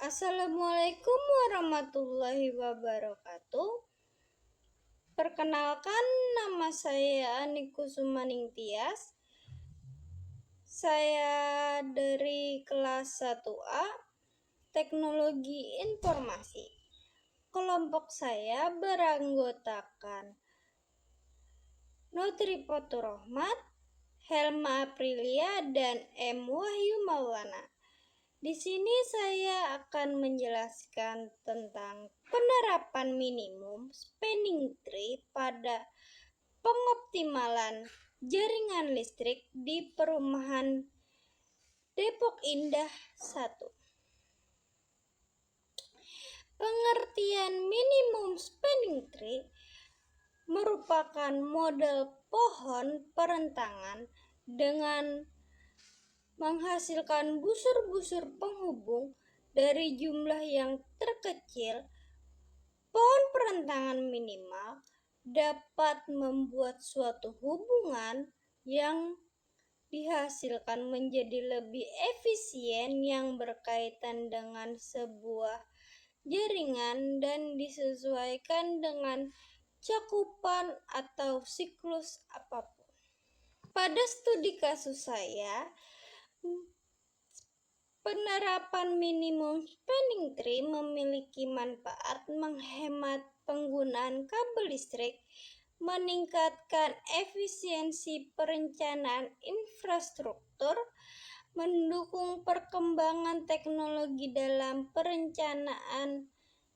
Assalamualaikum warahmatullahi wabarakatuh. Perkenalkan, nama saya Ani Kusumaning Tias. Saya dari kelas 1A Teknologi Informasi. Kelompok saya beranggotakan Notri Rohmat, Helma Aprilia, dan M. Wahyu Maulana. Di sini saya akan menjelaskan tentang penerapan minimum spanning tree pada pengoptimalan jaringan listrik di perumahan Depok Indah 1. Pengertian minimum spanning tree merupakan model pohon perentangan dengan menghasilkan busur-busur penghubung dari jumlah yang terkecil. Pohon perentangan minimal dapat membuat suatu hubungan yang dihasilkan menjadi lebih efisien yang berkaitan dengan sebuah jaringan dan disesuaikan dengan cakupan atau siklus apapun. Pada studi kasus saya, penerapan minimum spanning tree memiliki manfaat menghemat penggunaan kabel listrik, meningkatkan efisiensi perencanaan infrastruktur, mendukung perkembangan teknologi dalam perencanaan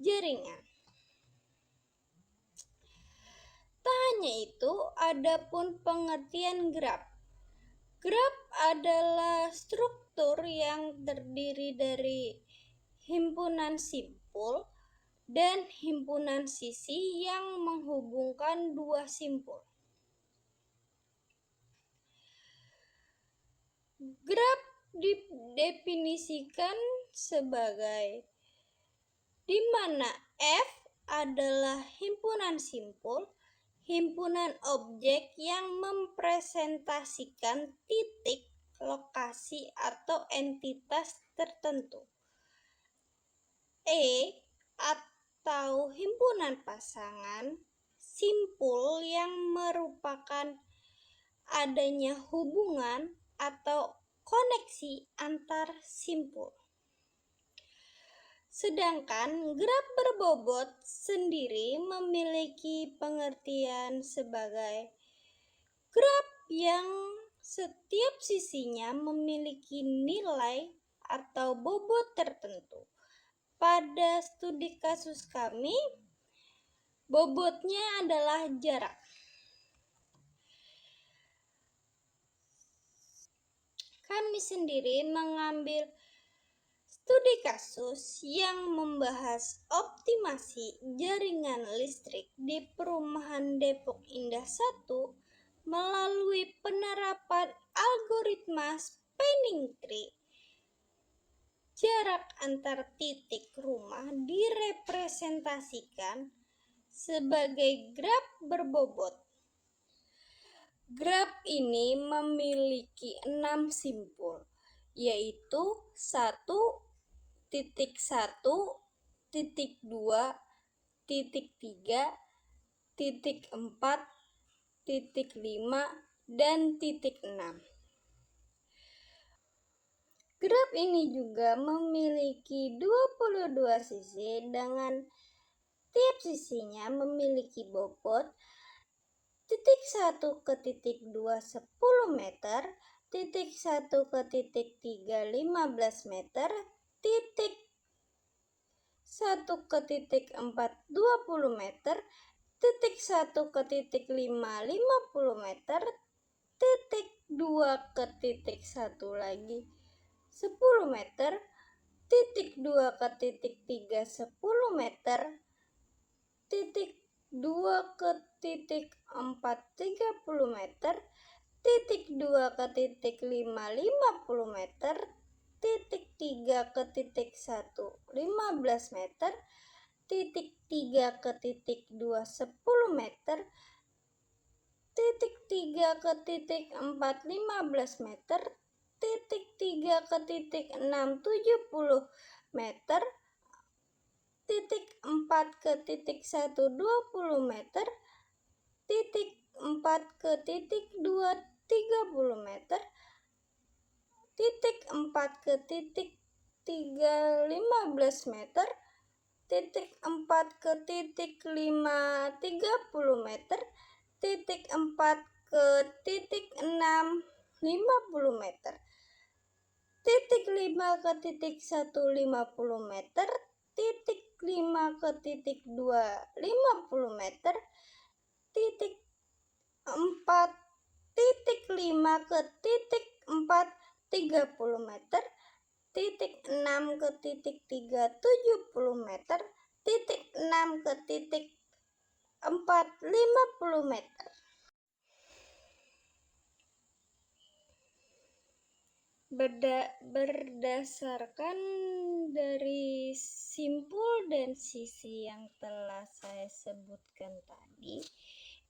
jaringan. Tak hanya itu, adapun pengertian graf. Graf adalah struktur yang terdiri dari himpunan simpul dan himpunan sisi yang menghubungkan dua simpul. Graf didefinisikan sebagai di mana F adalah himpunan simpul, himpunan objek yang mempresentasikan titik, lokasi, atau entitas tertentu. E atau himpunan pasangan, simpul yang merupakan adanya hubungan atau koneksi antar simpul. Sedangkan graf berbobot sendiri memiliki pengertian sebagai graf yang setiap sisinya memiliki nilai atau bobot tertentu. Pada studi kasus kami, bobotnya adalah jarak. Kami sendiri mengambil studi kasus yang membahas optimasi jaringan listrik di perumahan Depok Indah 1 melalui penerapan algoritma spanning tree. Jarak antar titik rumah direpresentasikan sebagai graf berbobot. Graf ini memiliki 6 simpul, yaitu 1, titik 1, titik 2, titik 3, titik 4, titik 5, dan titik 6. Graf ini juga memiliki 22 sisi dengan tiap sisinya memiliki bobot titik 1 ke titik 2 10 meter, titik 1 ke titik 3 15 meter, titik 1 ke titik 4 20 meter, titik 1 ke titik 5 50 meter, titik 2 ke titik 1 lagi 10 meter, titik 2 ke titik 3 10 meter, titik 2 ke titik 4 30 meter, titik 2 ke titik 5 50 meter, titik 3 ke titik 1 15 meter, titik 3 ke titik 2 10 meter, titik 3 ke titik 4 15 meter, titik 3 ke titik 6 70 meter, titik 4 ke titik 1 20 meter, titik 4 ke titik 2 30 meter, titik 4 ke titik 3 15 meter, titik 4 ke titik 5 30 meter, titik 4 ke titik 6 50 meter, titik 5 ke titik 1 50 meter, titik 5 ke titik 2 50 meter, titik 4 titik 5 ke titik 4 30 meter, titik 6 ke titik 3 70 meter, titik 6 ke titik 4 50 meter. Berdasarkan dari simpul dan sisi yang telah saya sebutkan tadi,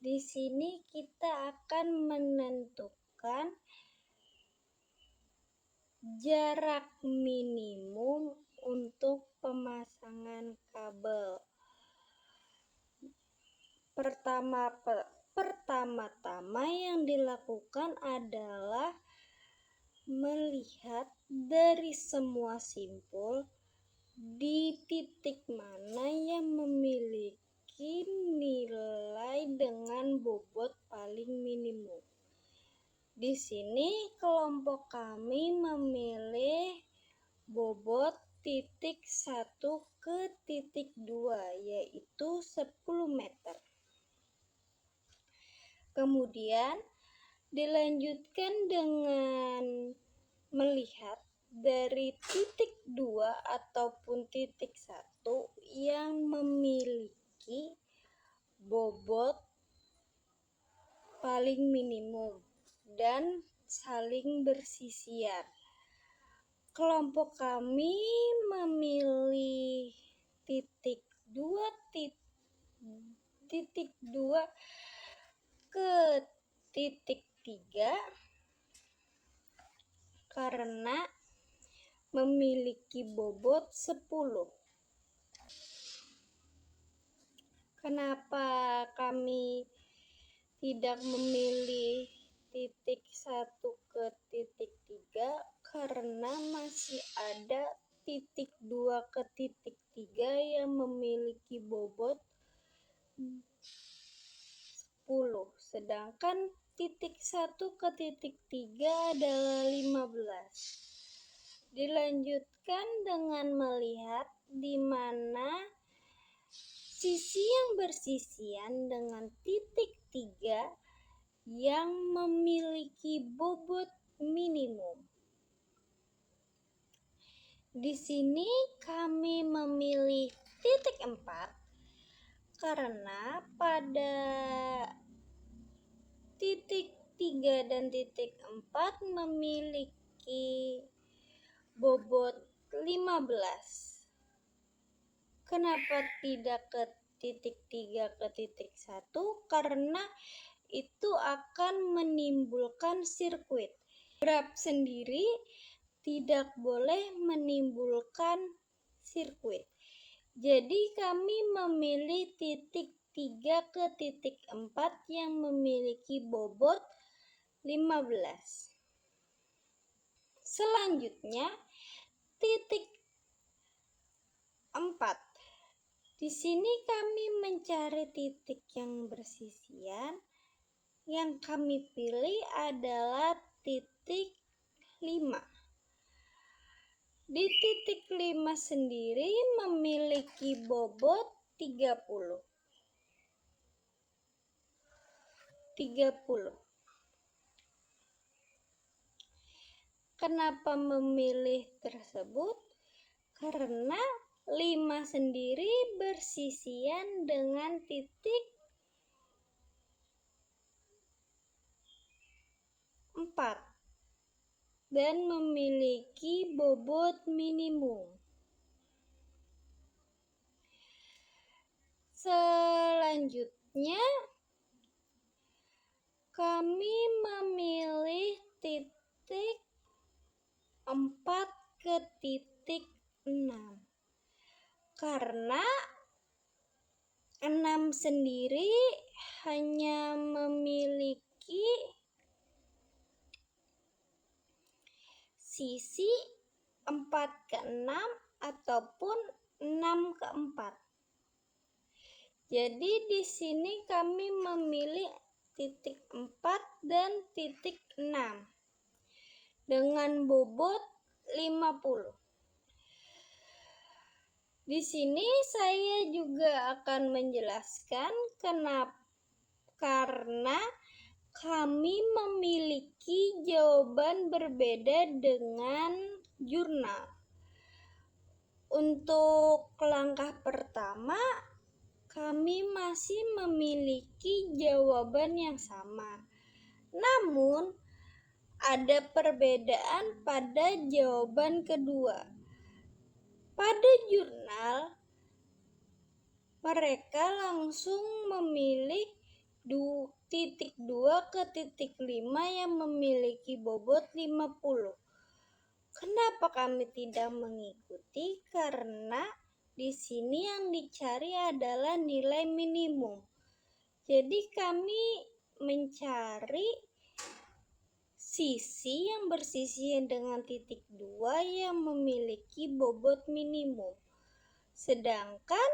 di sini kita akan menentukan jarak minimum untuk pemasangan kabel. Pertama-tama yang dilakukan adalah melihat dari semua simpul di titik mana yang memiliki nilai dengan bobot paling minimum. Di sini kelompok kami memilih bobot titik 1 ke titik 2, yaitu 10 meter. Kemudian dilanjutkan dengan melihat dari titik 2 ataupun titik 1 yang memiliki bobot paling minimum dan saling bersisian. Kelompok kami memilih titik 2 ke titik 3 karena memiliki bobot 10. Kenapa kami tidak memilih titik 1 ke titik 3? Karena masih ada titik 2 ke titik 3 yang memiliki bobot 10, sedangkan titik 1 ke titik 3 adalah 15. Dilanjutkan dengan melihat di mana sisi yang bersisian dengan titik 3 yang memiliki bobot minimum. Di sini kami memilih titik 4 karena pada titik 3 dan titik 4 memiliki bobot 15. Kenapa tidak ke titik 3 ke titik 1? Karena itu akan menimbulkan sirkuit. Grab sendiri tidak boleh menimbulkan sirkuit. Jadi kami memilih titik 3 ke titik 4 yang memiliki bobot 15. Selanjutnya titik 4. Di sini kami mencari titik yang bersisian. Yang kami pilih adalah titik 5. Di titik 5 sendiri memiliki bobot 30. Kenapa memilih tersebut? Karena 5 sendiri bersisian dengan titik 4 dan memiliki bobot minimum. Selanjutnya kami memilih titik 4 ke titik 6. Karena 6 sendiri hanya memiliki sisi 4/6 ataupun 6/4. Jadi di sini kami memilih titik 4 dan titik 6 dengan bobot 50. Di sini saya juga akan menjelaskan karena kami memiliki jawaban berbeda dengan jurnal. Untuk langkah pertama, kami masih memiliki jawaban yang sama. Namun, ada perbedaan pada jawaban kedua. Pada jurnal, mereka langsung memilih titik 2 ke titik 5 yang memiliki bobot 50. Kenapa kami tidak mengikuti? Karena di sini yang dicari adalah nilai minimum. Jadi kami mencari sisi yang bersisihan dengan titik 2 yang memiliki bobot minimum. Sedangkan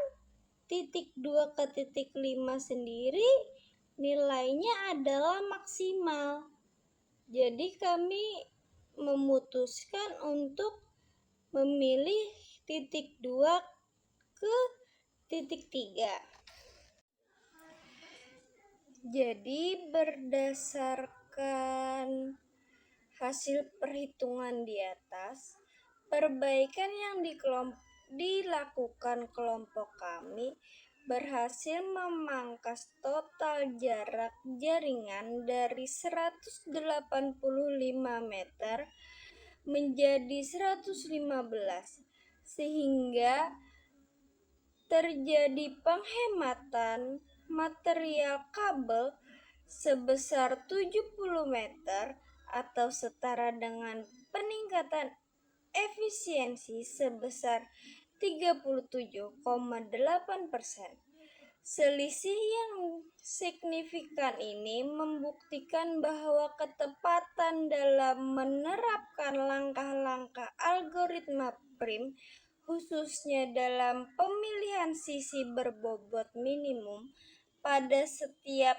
titik 2 ke titik 5 sendiri nilainya adalah maksimal. Jadi kami memutuskan untuk memilih titik 2 ke titik 3. Jadi berdasarkan hasil perhitungan di atas, perbaikan yang dilakukan kelompok kami berhasil memangkas total jarak jaringan dari 185 meter menjadi 115, sehingga terjadi penghematan material kabel sebesar 70 meter atau setara dengan peningkatan efisiensi sebesar 37,8%. Selisih yang signifikan ini membuktikan bahwa ketepatan dalam menerapkan langkah-langkah algoritma prim, khususnya dalam pemilihan sisi berbobot minimum pada setiap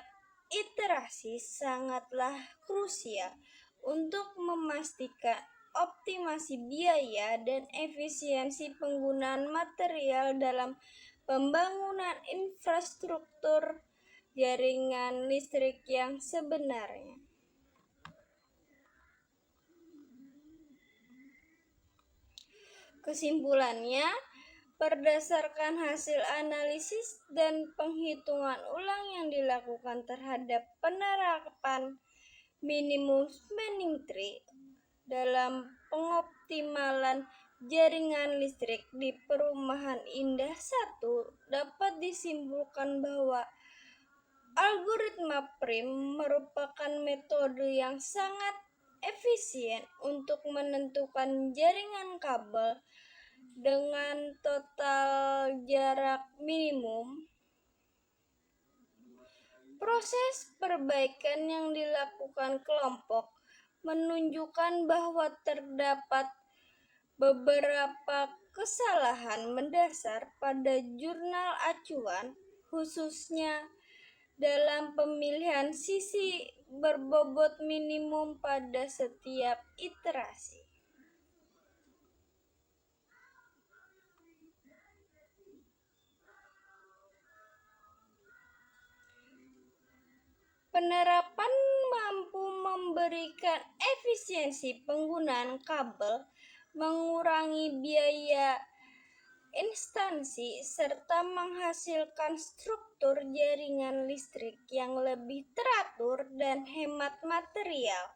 iterasi, sangatlah krusial untuk memastikan optimasi biaya dan efisiensi penggunaan material dalam pembangunan infrastruktur jaringan listrik yang sebenarnya. Kesimpulannya, berdasarkan hasil analisis dan penghitungan ulang yang dilakukan terhadap penerapan minimum spanning tree dalam pengoptimalan jaringan listrik di Perumahan Indah 1, dapat disimpulkan bahwa algoritma prim merupakan metode yang sangat efisien untuk menentukan jaringan kabel dengan total jarak minimum. Proses perbaikan yang dilakukan kelompok menunjukkan bahwa terdapat beberapa kesalahan mendasar pada jurnal acuan, khususnya dalam pemilihan sisi berbobot minimum pada setiap iterasi. Penerapan mampu memberikan efisiensi penggunaan kabel, mengurangi biaya instansi, serta menghasilkan struktur jaringan listrik yang lebih teratur dan hemat material.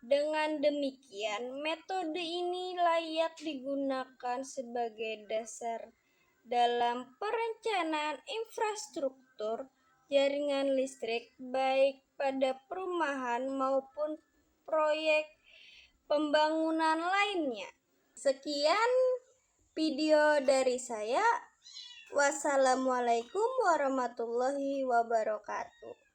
Dengan demikian, metode ini layak digunakan sebagai dasar dalam perencanaan infrastruktur jaringan listrik baik pada perumahan maupun proyek pembangunan lainnya. Sekian video dari saya. Wassalamualaikum warahmatullahi wabarakatuh.